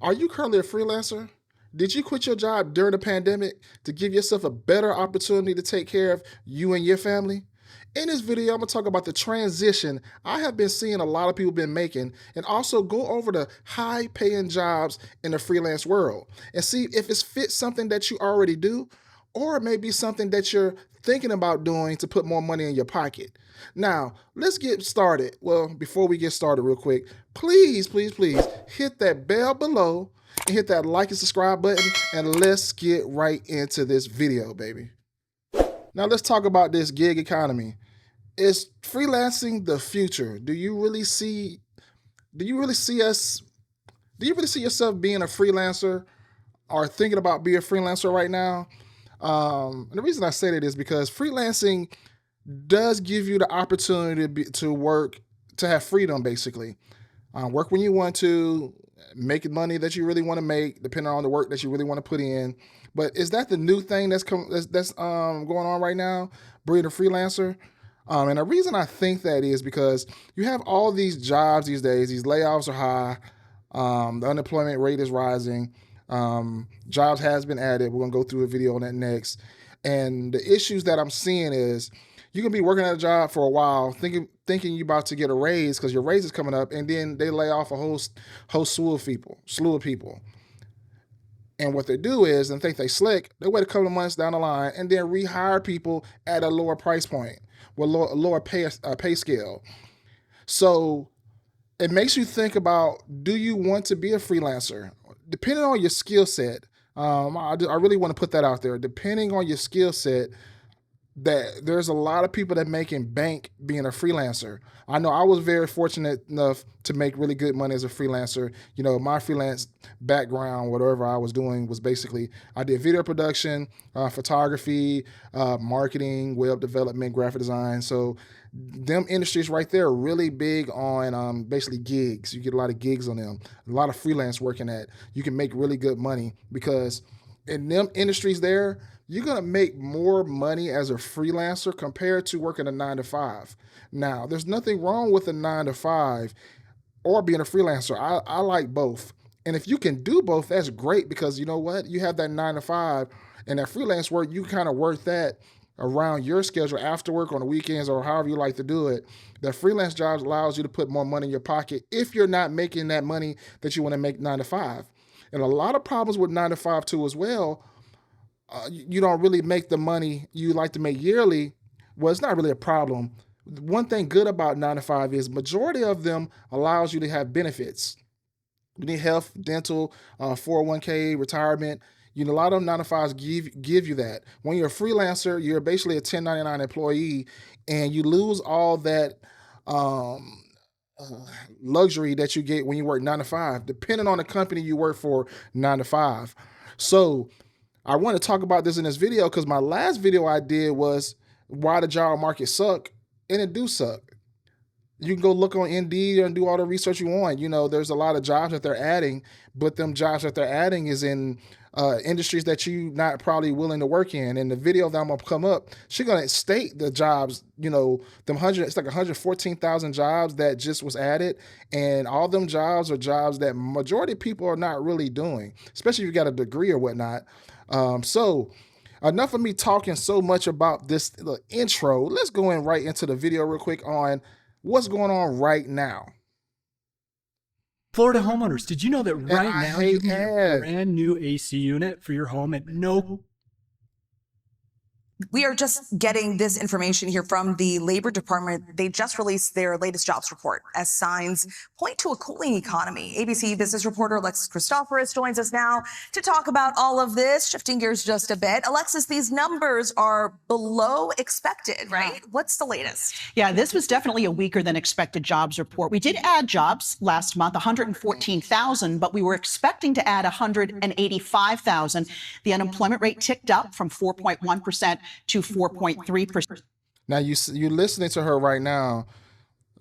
Are you currently a freelancer? Did you quit your job during the pandemic to give yourself a better opportunity to take care of you and your family? In this video, I'm gonna talk about the transition I have been seeing a lot of people been making and also go over the high paying jobs in the freelance world and see if it's fit something that you already do or it may be something that you're thinking about doing to put more money in your pocket. Now, let's get started. Well, before we get started real quick, please hit that bell below and hit that like and subscribe button and let's get right into this video, baby. Now let's talk about this gig economy. Is freelancing the future? Do you really see us do you really see yourself being a freelancer or thinking about being a freelancer right now? And the reason I say that is because freelancing does give you the opportunity to work, to have freedom basically. Work when you want to, make money that you really want to make, depending on the work that you really want to put in. But is that the new thing that's going on right now, being a freelancer? And the reason I think that is because you have all these jobs these days. These layoffs are high. The unemployment rate is rising. Jobs has been added. We're gonna go through a video on that next. And the issues that I'm seeing is you can be working at a job for a while, thinking you're about to get a raise because your raise is coming up, and then they lay off a whole slew of people. And what they do is, and think they slick, they wait a couple of months down the line and then rehire people at a lower price point with lower pay scale. So it makes you think about, do you want to be a freelancer? Depending on your skill set, I really want to put that out there. Depending on your skill set, that there's a lot of people that making bank being a freelancer. I know I was very fortunate enough to make really good money as a freelancer. You know, my freelance background, whatever I was doing, was basically I did video production, photography, marketing, web development, graphic design. So them industries right there are really big on basically gigs. You get a lot of gigs on them, a lot of freelance working at. You can make really good money because in them industries there, you're gonna make more money as a freelancer compared to working a 9 to 5. Now, there's nothing wrong with a 9 to 5 or being a freelancer. I like both. And if you can do both, that's great because you know what? You have that 9 to 5 and that freelance work, you kind of work that around your schedule after work on the weekends or however you like to do it. The freelance jobs allows you to put more money in your pocket if you're not making that money that you want to make 9 to 5. And a lot of problems with 9 to 5 too as well, you don't really make the money you like to make yearly. Well, it's not really a problem. One thing good about 9 to 5 is majority of them allows you to have benefits. You need health, dental, 401k, retirement. You know, a lot of them 9 to 5s give you that. When you're a freelancer, you're basically a 1099 employee, and you lose all that um, luxury that you get when you work 9 to 5, depending on the company you work for 9 to 5. So I want to talk about this in this video because my last video I did was why the job market suck, and it do suck. You can go look on Indeed and do all the research you want. You know, there's a lot of jobs that they're adding, but them jobs that they're adding is in industries that you not probably willing to work in. And the video that I'm gonna come up, she's gonna state the jobs. You know, it's like 114,000 jobs that just was added, and all them jobs are jobs that majority of people are not really doing, especially if you got a degree or whatnot. So enough of me talking so much about this intro. Let's go in right into the video real quick on what's going on right now. Florida homeowners, did you know that right now you can get a ads. brand new AC unit for your home at no? We are just getting this information here from the Labor Department. They just released their latest jobs report as signs point to a cooling economy. ABC business reporter Alexis Christoforous joins us now to talk about all of this. Shifting gears just a bit. Alexis, these numbers are below expected, right? What's the latest? Yeah, this was definitely a weaker than expected jobs report. We did add jobs last month, 114,000, but we were expecting to add 185,000. The unemployment rate ticked up from 4.1% to 4.3%. Now you're listening to her right now.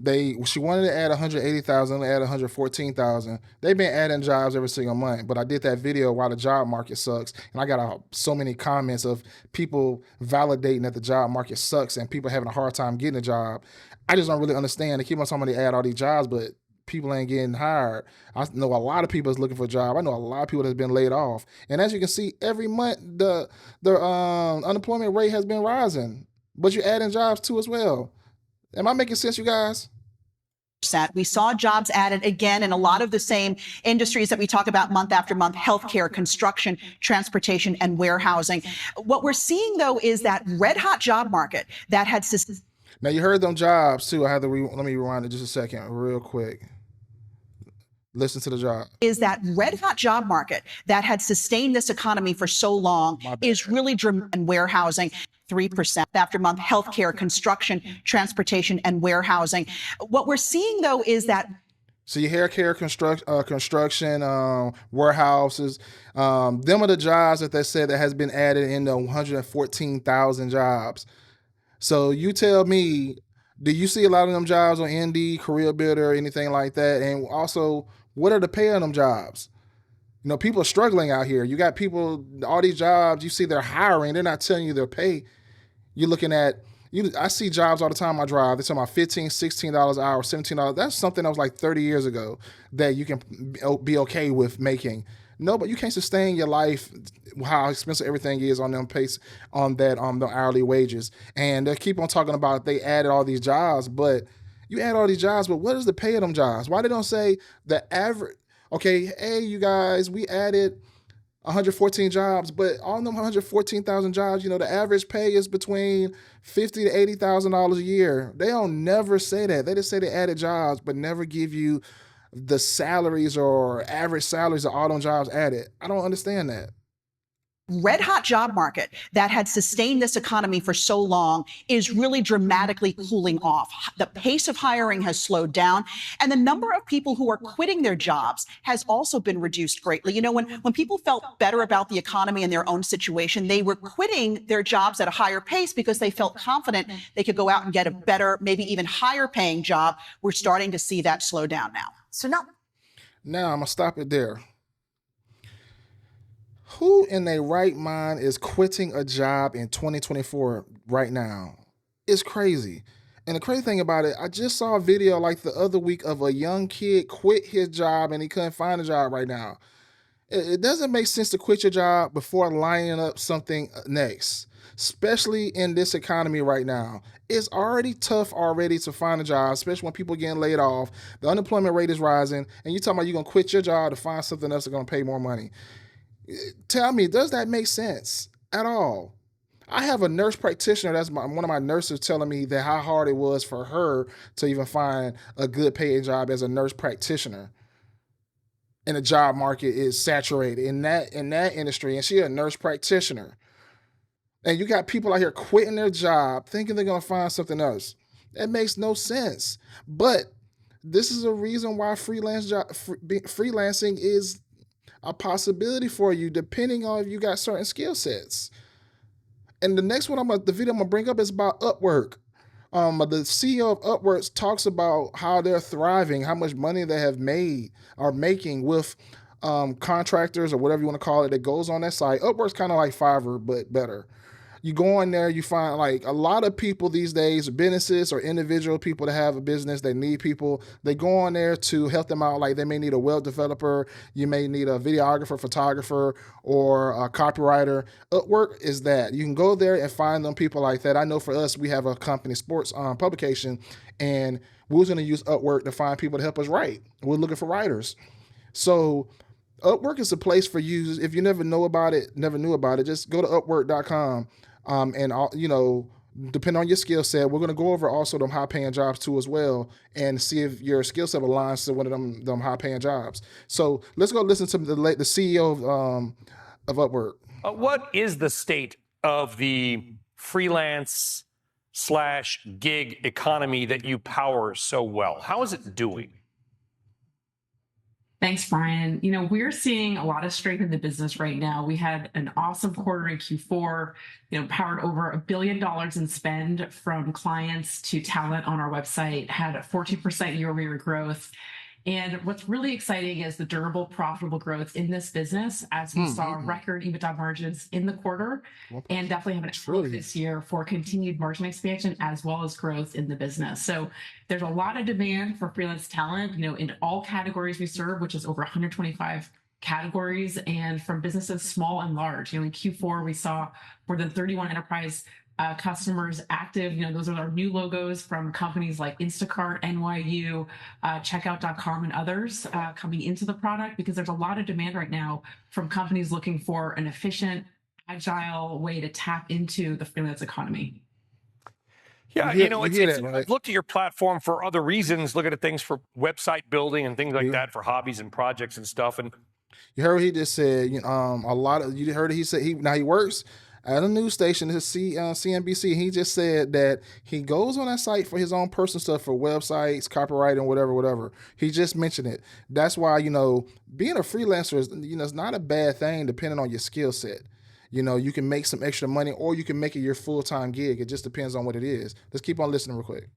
She wanted to add 180,000, add 114,000. They've been adding jobs every single month. But I did that video why the job market sucks, and I got so many comments of people validating that the job market sucks and people having a hard time getting a job. I just don't really understand. They keep on talking about they add all these jobs, but people ain't getting hired. I know a lot of people is looking for a job. I know a lot of people that's been laid off. And as you can see, every month the unemployment rate has been rising, but you're adding jobs too as well. Am I making sense, you guys? We saw jobs added again in a lot of the same industries that we talk about month after month: healthcare, construction, transportation, and warehousing. What we're seeing, though, is that red hot job market that had. Now you heard them jobs too. I had to let me rewind it just a second, real quick. Listen to the job. Is that red hot job market that had sustained this economy for so long is really driven in warehousing. 3% after month, healthcare, construction, transportation, and warehousing. What we're seeing, though, is that. So your hair care, construction, warehouses, them are the jobs that they said that has been added in the 114,000 jobs. So you tell me, do you see a lot of them jobs on Indeed, Career Builder, anything like that? And also, what are the pay on them jobs? You know, people are struggling out here. You got people, all these jobs, you see they're hiring, they're not telling you their pay. You're looking at, I see jobs all the time I drive. They're talking about $15, $16 an hour, $17. That's something that was like 30 years ago that you can be okay with making. No, but you can't sustain your life, how expensive everything is on them pace, on the hourly wages. And they keep on talking about they added all these jobs, but you add all these jobs, but what is the pay of them jobs? Why they don't say the average? Okay, hey, you guys, we added 114 jobs, but on them 114,000 jobs, you know, the average pay is between $50,000 to $80,000 a year. They don't never say that. They just say they added jobs, but never give you the salaries or average salaries of all them jobs added. I don't understand that. Red hot job market that had sustained this economy for so long is really dramatically cooling off. The pace of hiring has slowed down, and the number of people who are quitting their jobs has also been reduced greatly. You know, when people felt better about the economy and their own situation, they were quitting their jobs at a higher pace because they felt confident they could go out and get a better, maybe even higher paying job. We're starting to see that slow down now. So now I'm going to stop it there. Who in their right mind is quitting a job in 2024 right now? It's crazy. And the crazy thing about it, I just saw a video like the other week of a young kid quit his job and he couldn't find a job right now. It doesn't make sense to quit your job before lining up something next, especially in this economy right now. It's already tough already to find a job, especially when people are getting laid off. The unemployment rate is rising, and you're talking about you're going to quit your job to find something else that's going to pay more money. Tell me, does that make sense at all? I have a nurse practitioner, that's one of my nurses, telling me that how hard it was for her to even find a good paying job as a nurse practitioner. And the job market is saturated in that industry, and she's a nurse practitioner. And you got people out here quitting their job thinking they're going to find something else. That makes no sense. But this is a reason why freelancing is a possibility for you, depending on if you got certain skill sets. And the next one, the video I'm gonna bring up is about Upwork. The CEO of Upwork talks about how they're thriving, how much money they have made or making with contractors or whatever you want to call it that goes on that site. Upwork's kind of like Fiverr, but better. You go in there, you find like a lot of people these days, businesses or individual people that have a business, they need people. They go on there to help them out. Like they may need a web developer, you may need a videographer, photographer, or a copywriter. Upwork is that. You can go there and find them people like that. I know for us, we have a company, sports publication, and we was going to use Upwork to find people to help us write. We're looking for writers. So Upwork is a place for you. If you never knew about it, just go to upwork.com. And depending on your skill set, we're going to go over also them high paying jobs too as well, and see if your skill set aligns to one of them high paying jobs. So let's go listen to the CEO of Upwork. What is the state of the freelance/gig economy that you power so well? How is it doing? Thanks, Brian. You know, we're seeing a lot of strength in the business right now. We had an awesome quarter in Q4, powered over $1 billion in spend from clients to talent on our website, had a 14% year-over-year growth. And what's really exciting is the durable, profitable growth in this business as we saw record EBITDA margins in the quarter and definitely have an outlook this year for continued margin expansion as well as growth in the business. So there's a lot of demand for freelance talent, in all categories we serve, which is over 125 categories, and from businesses small and large. In Q4, we saw more than 31 enterprise customers active. Those are our new logos from companies like Instacart, NYU, Checkout.com, and others coming into the product because there's a lot of demand right now from companies looking for an efficient, agile way to tap into the freelance economy. Yeah, I've looked at your platform for other reasons, looking at things for website building and things like that for hobbies and projects and stuff. And you heard what he just said. You heard he said he works at a news station, CNBC. He just said that he goes on that site for his own personal stuff, for websites, copywriting, whatever. He just mentioned it. That's why, being a freelancer is, it's not a bad thing depending on your skill set. You can make some extra money or you can make it your full-time gig. It just depends on what it is. Let's keep on listening real quick.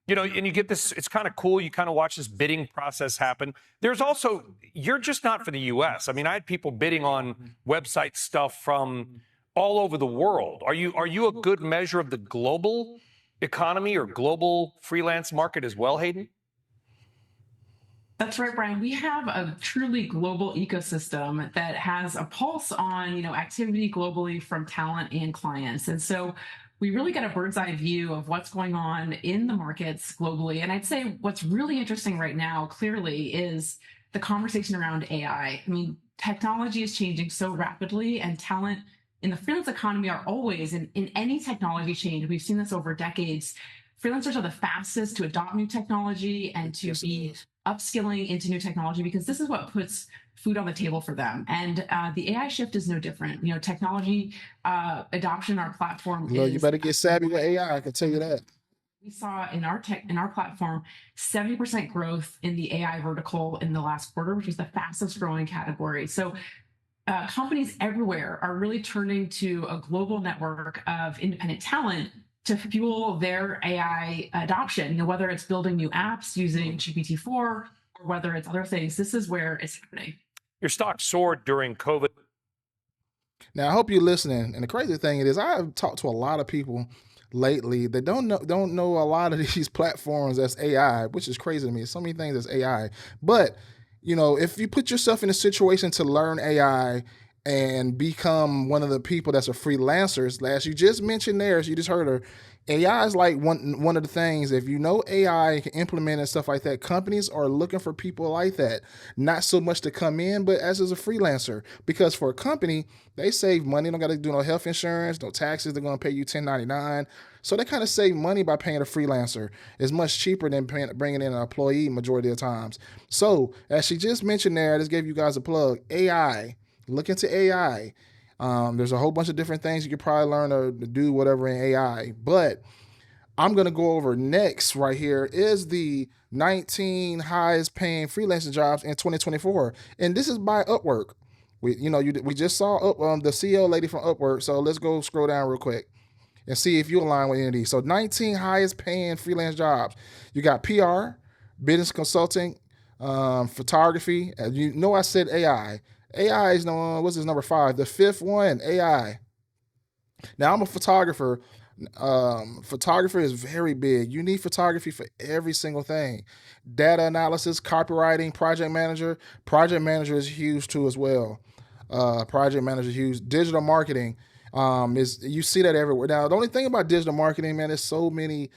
And you get this, it's kind of cool. You kind of watch this bidding process happen. There's also, you're just not for the US. I mean, I had people bidding on website stuff from all over the world. Are you a good measure of the global economy or global freelance market as well, Hayden? That's right, Brian. We have a truly global ecosystem that has a pulse on, activity globally from talent and clients. And so we really get a bird's eye view of what's going on in the markets globally. And I'd say what's really interesting right now, clearly, is the conversation around AI. I mean, technology is changing so rapidly, and talent in the freelance economy are always in any technology change. We've seen this over decades. Freelancers are the fastest to adopt new technology and to be upskilling into new technology because this is what puts food on the table for them. And the AI shift is no different. Technology adoption, our platform. You better get savvy with AI. I can tell you that. We saw in our platform 70% growth in the AI vertical in the last quarter, which was the fastest growing category. So companies everywhere are really turning to a global network of independent talent to fuel their AI adoption, whether it's building new apps using GPT-4 or whether it's other things. This is where it's happening. Your stock soared during COVID. Now, I hope you're listening. And the crazy thing is, I have talked to a lot of people lately that don't know a lot of these platforms as AI, which is crazy to me. So many things as AI. But, if you put yourself in a situation to learn AI and become one of the people that's a freelancer, as you just mentioned there, as you just heard her, AI is like one of the things, if you know AI can implement and stuff like that, companies are looking for people like that. Not so much to come in, but as a freelancer. Because for a company, they save money. They don't got to do no health insurance, no taxes. They're going to pay you $10.99. So they kind of save money by paying a freelancer. It's much cheaper than bringing in an employee majority of the times. So as she just mentioned there, I just gave you guys a plug, AI. Look into AI. There's a whole bunch of different things you could probably learn to do whatever in AI. But I'm going to go over next right here is the 19 highest paying freelancing jobs in 2024. And this is by Upwork. We just saw the CEO lady from Upwork. So let's go scroll down real quick and see if you align with any of these. So 19 highest paying freelance jobs. You got PR, business consulting, photography. I said AI. AI is what's his number 5? The 5th one, AI. Now I'm a photographer. Photographer is very big. You need photography for every single thing. Data analysis, copywriting, project manager. Project manager is huge too as well. Project manager is huge. Digital marketing. You see that everywhere. Now the only thing about digital marketing, man, there's so many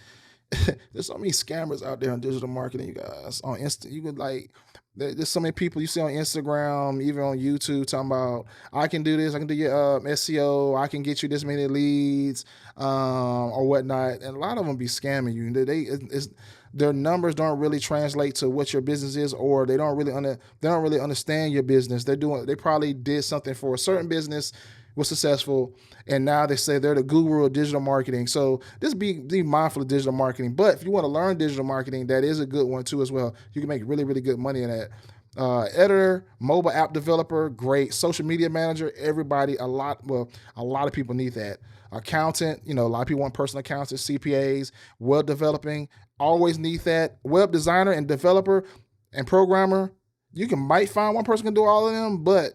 scammers out there on digital marketing, you guys. On there's so many people you see on Instagram, even on YouTube, talking about, I can do this, I can do your SEO, I can get you this many leads, or whatnot. And a lot of them be scamming you. Their numbers don't really translate to what your business is, or they don't really understand your business. They probably did something for a certain business, was successful, and now they say they're the guru of digital marketing. So just be mindful of digital marketing. But if you want to learn digital marketing, that is a good one too as well. You can make really, really good money in that. Editor, mobile app developer, great. Social media manager, a lot of people need that. Accountant, a lot of people want personal accountants, CPAs. Web developing, always need that. Web designer and developer. and programmer, you might find one person can do all of them, but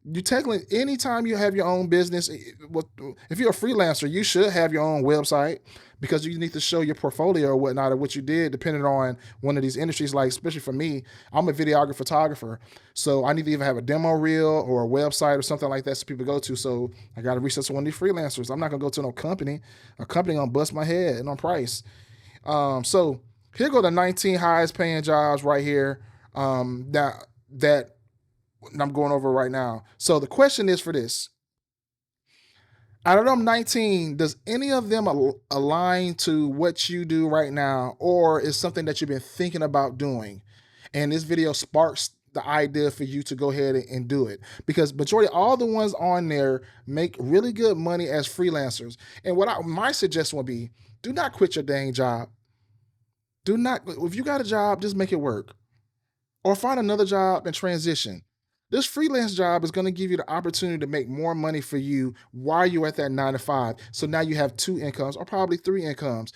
you technically, anytime you have your own business, if you're a freelancer, you should have your own website because you need to show your portfolio or whatnot of what you did, depending on one of these industries. Like, especially for me, I'm a videographer, photographer, so I need to either have a demo reel or a website or something like that so people go to. So I got to reach out to one of these freelancers. I'm not gonna go to no company. A company gonna bust my head on price. So here go the 19 highest paying jobs right here. That I'm going over right now. So the question is for this. Out of them 19, does any of them align to what you do right now, or is something that you've been thinking about doing? And this video sparks the idea for you to go ahead and do it, because majority all the ones on there make really good money as freelancers. And my suggestion would be, do not quit your dang job. Do not, if you got a job, just make it work, or find another job and transition. This freelance job is going to give you the opportunity to make more money for you while you're at that 9 to 5. So now you have 2 incomes or probably 3 incomes.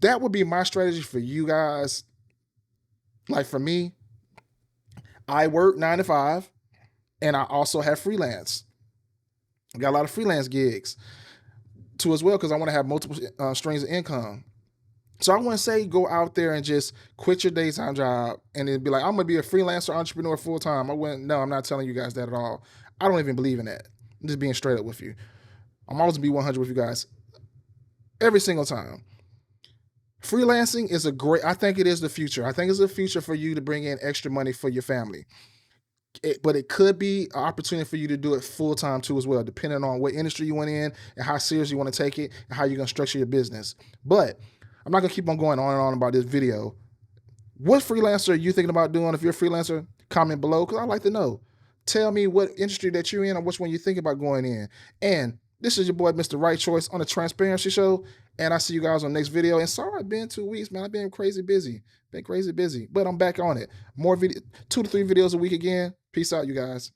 That would be my strategy for you guys. Like for me, I work 9 to 5 and I also have freelance. I got a lot of freelance gigs too as well because I want to have multiple streams of income. So I wouldn't say go out there and just quit your daytime job and then be like, I'm going to be a freelancer entrepreneur full time. No, I'm not telling you guys that at all. I don't even believe in that. I'm just being straight up with you. I'm always going to be 100 with you guys every single time. Freelancing is I think it is the future. I think it's the future for you to bring in extra money for your family. But it could be an opportunity for you to do it full time too as well, depending on what industry you went in and how serious you want to take it and how you're going to structure your business. But I'm not going to keep on going on and on about this video. What freelancer are you thinking about doing? If you're a freelancer, comment below because I'd like to know. Tell me what industry that you're in or which one you think about going in. And this is your boy, Mr.WrightChoice on the Transparency Show. And I see you guys on the next video. And sorry, I've been 2 weeks, man. I've been crazy busy. But I'm back on it. More 2 to 3 videos a week again. Peace out, you guys.